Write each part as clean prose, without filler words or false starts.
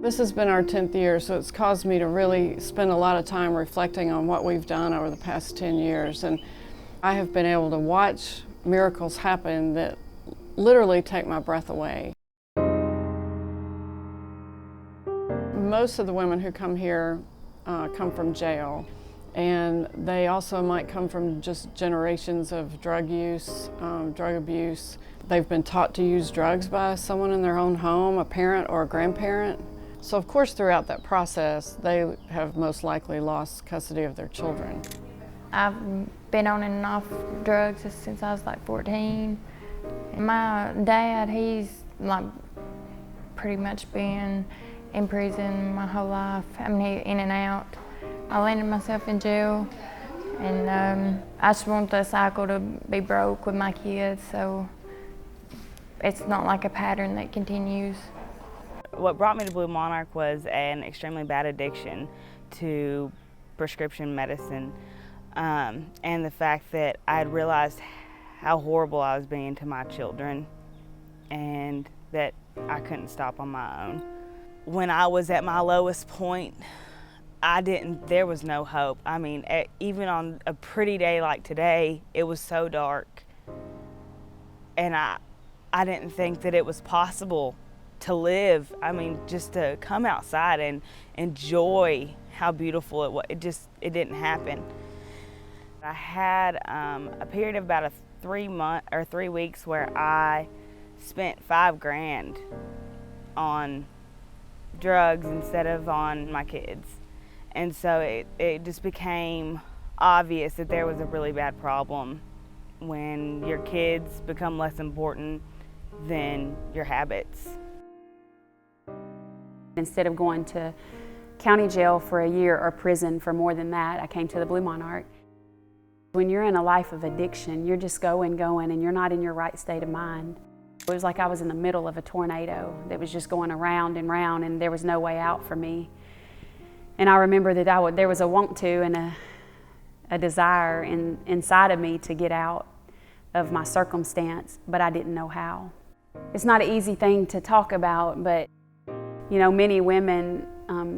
This has been our 10th year, so it's caused me to really spend a lot of time reflecting on what we've done over the past 10 years. And I have been able to watch miracles happen that literally take my breath away. Most of the women who come here come from jail, and they also might come from just generations of drug use, drug abuse. They've been taught to use drugs by someone in their own home, a parent or a grandparent. So of course throughout that process, they have most likely lost custody of their children. I've been on and off drugs since I was like 14. My dad, he's like pretty much been in prison my whole life. I mean, in and out. I landed myself in jail, and I just want the cycle to be broke with my kids, so it's not like a pattern that continues. What brought me to Blue Monarch was an extremely bad addiction to prescription medicine, and the fact that I had realized how horrible I was being to my children and that I couldn't stop on my own. When I was at my lowest point, there was no hope. I mean, even on a pretty day like today, it was so dark. And I didn't think that it was possible to live. I mean, just to come outside and enjoy how beautiful it was. It didn't happen. I had a period of about 3 weeks where I spent $5 grand on drugs instead of on my kids. And so it just became obvious that there was a really bad problem when your kids become less important than your habits. Instead of going to county jail for a year or prison for more than that, I came to the Blue Monarch. When you're in a life of addiction, you're just going, and you're not in your right state of mind. It was like I was in the middle of a tornado that was just going around and round, and there was no way out for me. And I remember that there was a want to and a desire inside of me to get out of my circumstance, but I didn't know how. It's not an easy thing to talk about, but you know, many women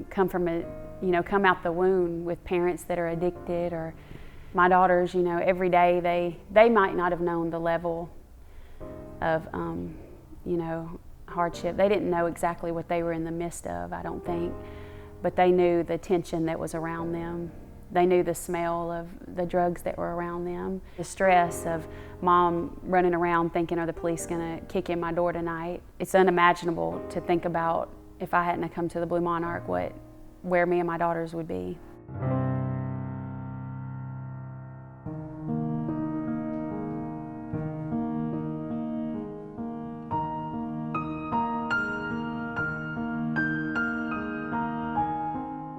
come out the womb with parents that are addicted, or my daughters, you know, every day they might not have known the level of, hardship. They didn't know exactly what they were in the midst of, I don't think, but they knew the tension that was around them. They knew the smell of the drugs that were around them. The stress of mom running around thinking, are the police gonna kick in my door tonight? It's unimaginable to think about if I hadn't come to the Blue Monarch, where me and my daughters would be.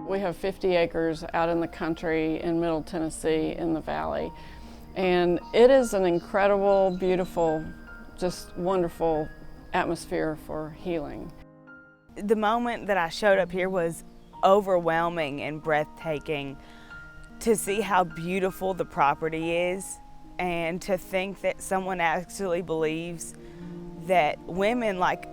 We have 50 acres out in the country in Middle Tennessee in the valley. And it is an incredible, beautiful, just wonderful atmosphere for healing. The moment that I showed up here was overwhelming and breathtaking. To see how beautiful the property is, and to think that someone actually believes that women like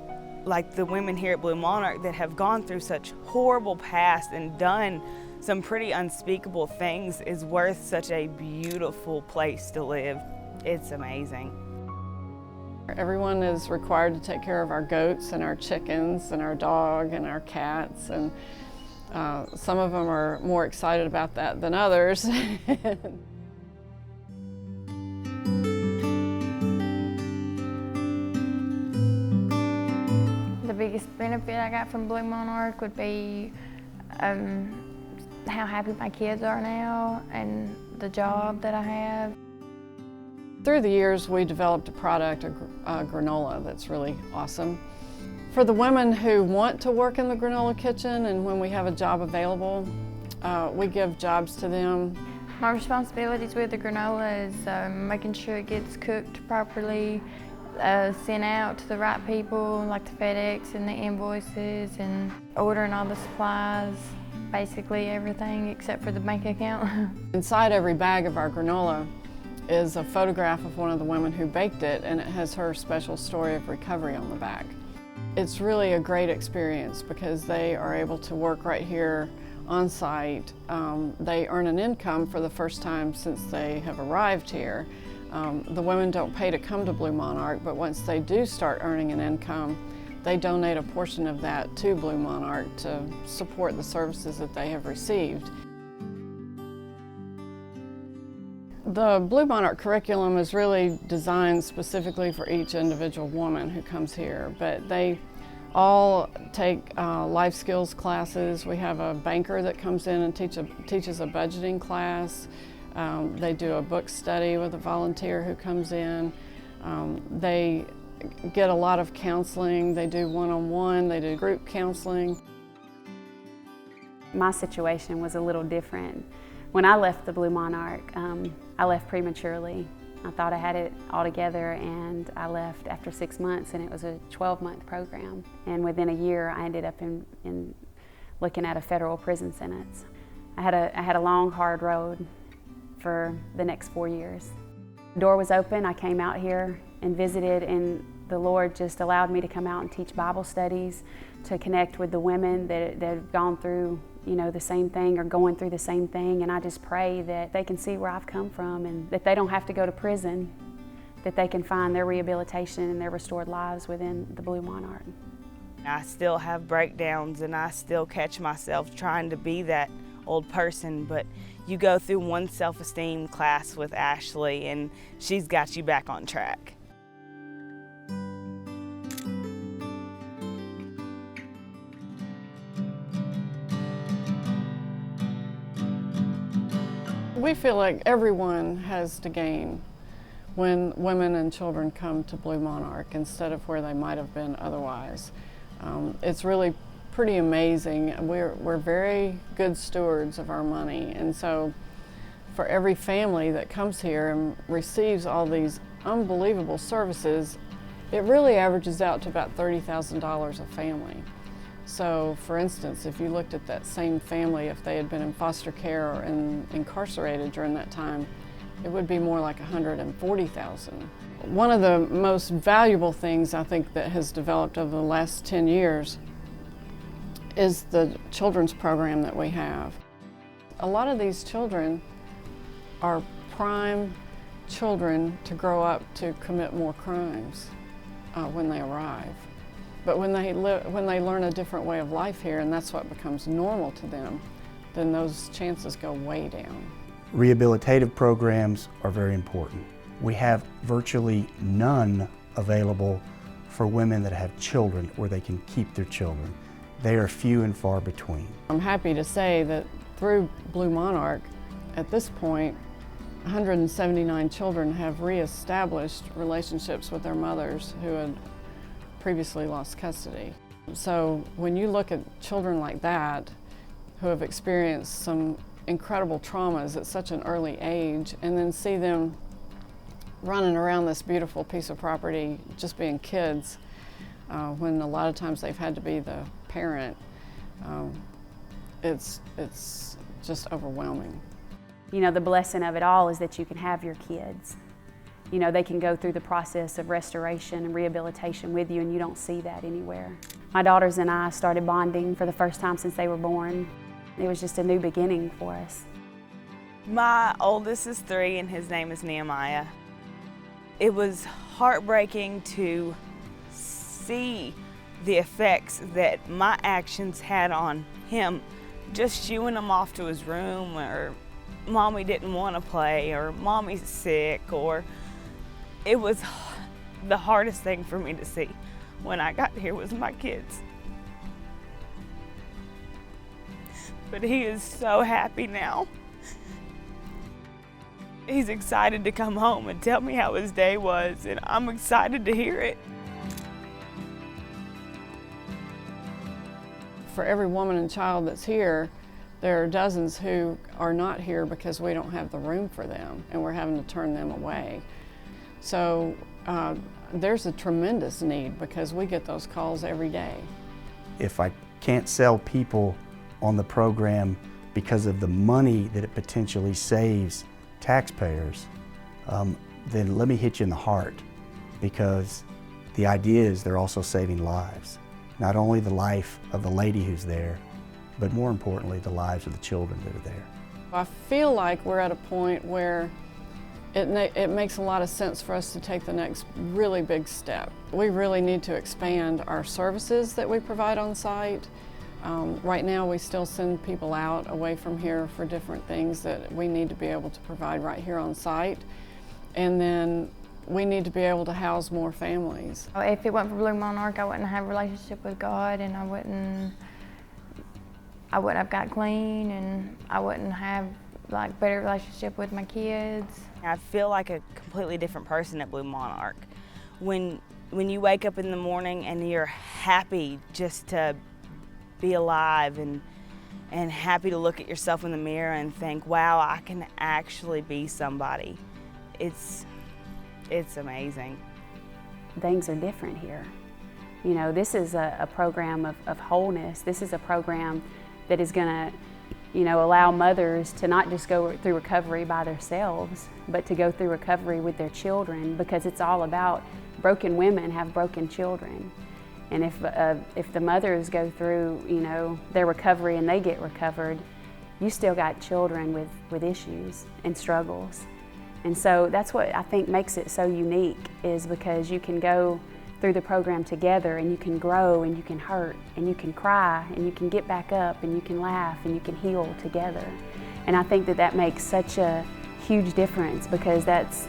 the women here at Blue Monarch that have gone through such horrible past and done some pretty unspeakable things is worth such a beautiful place to live. It's amazing. Everyone is required to take care of our goats and our chickens and our dog and our cats, and some of them are more excited about that than others. The biggest benefit I got from Blue Monarch would be how happy my kids are now and the job that I have. Through the years, we developed a product, a granola, that's really awesome. For the women who want to work in the granola kitchen, and when we have a job available, we give jobs to them. My responsibilities with the granola is making sure it gets cooked properly, sent out to the right people, like the FedEx and the invoices, and ordering all the supplies, basically everything except for the bank account. Inside every bag of our granola is a photograph of one of the women who baked it, and it has her special story of recovery on the back. It's really a great experience because they are able to work right here on site. They earn an income for the first time since they have arrived here. The women don't pay to come to Blue Monarch, but once they do start earning an income, they donate a portion of that to Blue Monarch to support the services that they have received. The Blue Monarch curriculum is really designed specifically for each individual woman who comes here, but they all take life skills classes. We have a banker that comes in and teaches a budgeting class. They do a book study with a volunteer who comes in. They get a lot of counseling. They do one-on-one, they do group counseling. My situation was a little different. When I left the Blue Monarch, I left prematurely. I thought I had it all together, and I left after 6 months, and it was a 12-month program. And within a year, I ended up in looking at a federal prison sentence. I had a long, hard road for the next 4 years. The door was open. I came out here and visited, and the Lord just allowed me to come out and teach Bible studies, to connect with the women that have gone through, you know, the same thing or going through the same thing. And I just pray that they can see where I've come from and that they don't have to go to prison, that they can find their rehabilitation and their restored lives within the Blue Monarch. I still have breakdowns and I still catch myself trying to be that old person, but you go through one self-esteem class with Ashley and she's got you back on track. We feel like everyone has to gain when women and children come to Blue Monarch instead of where they might have been otherwise. It's really pretty amazing. We're very good stewards of our money, and so for every family that comes here and receives all these unbelievable services, it really averages out to about $30,000 a family. So, for instance, if you looked at that same family, if they had been in foster care or incarcerated during that time, it would be more like $140,000. One of the most valuable things I think that has developed over the last 10 years is the children's program that we have. A lot of these children are prime children to grow up to commit more crimes when they arrive. But when they learn a different way of life here, and that's what becomes normal to them, then those chances go way down. Rehabilitative programs are very important. We have virtually none available for women that have children where they can keep their children. They are few and far between. I'm happy to say that through Blue Monarch, at this point, 179 children have reestablished relationships with their mothers who had previously lost custody. So when you look at children like that who have experienced some incredible traumas at such an early age and then see them running around this beautiful piece of property just being kids when a lot of times they've had to be the parent, it's just overwhelming. You know, the blessing of it all is that you can have your kids. You know, they can go through the process of restoration and rehabilitation with you, and you don't see that anywhere. My daughters and I started bonding for the first time since they were born. It was just a new beginning for us. My oldest is 3 and his name is Nehemiah. It was heartbreaking to see the effects that my actions had on him. Just shooing him off to his room, or mommy didn't want to play, or mommy's sick, or it was the hardest thing for me to see when I got here was my kids. But he is so happy now. He's excited to come home and tell me how his day was, and I'm excited to hear it. For every woman and child that's here, there are dozens who are not here because we don't have the room for them and we're having to turn them away. So there's a tremendous need because we get those calls every day. If I can't sell people on the program because of the money that it potentially saves taxpayers, then let me hit you in the heart, because the idea is they're also saving lives. not only the life of the lady who's there, but more importantly, the lives of the children that are there. I feel like we're at a point where it makes a lot of sense for us to take the next really big step. We really need to expand our services that we provide on site. Right now we still send people out away from here for different things that we need to be able to provide right here on site. And then we need to be able to house more families. If it weren't for Blue Monarch, I wouldn't have a relationship with God, and I wouldn't have got clean, and I wouldn't have like better relationship with my kids. I feel like a completely different person at Blue Monarch. When you wake up in the morning and you're happy just to be alive and happy to look at yourself in the mirror and think, wow, I can actually be somebody. It's amazing. Things are different here. You know, this is a program of wholeness. This is a program that is going to, you know, allow mothers to not just go through recovery by themselves, but to go through recovery with their children, because it's all about broken women have broken children. And if the mothers go through, you know, their recovery and they get recovered, you still got children with issues and struggles. And so that's what I think makes it so unique, is because you can go through the program together and you can grow and you can hurt and you can cry and you can get back up and you can laugh and you can heal together. And I think that makes such a huge difference, because that's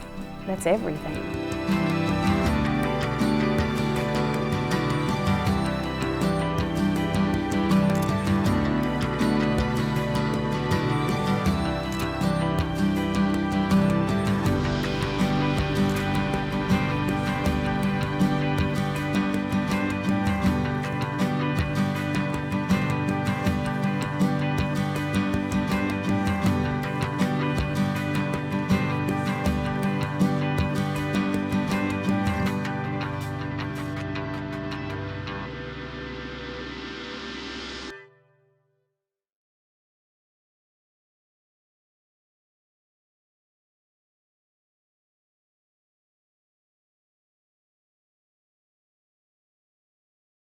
everything.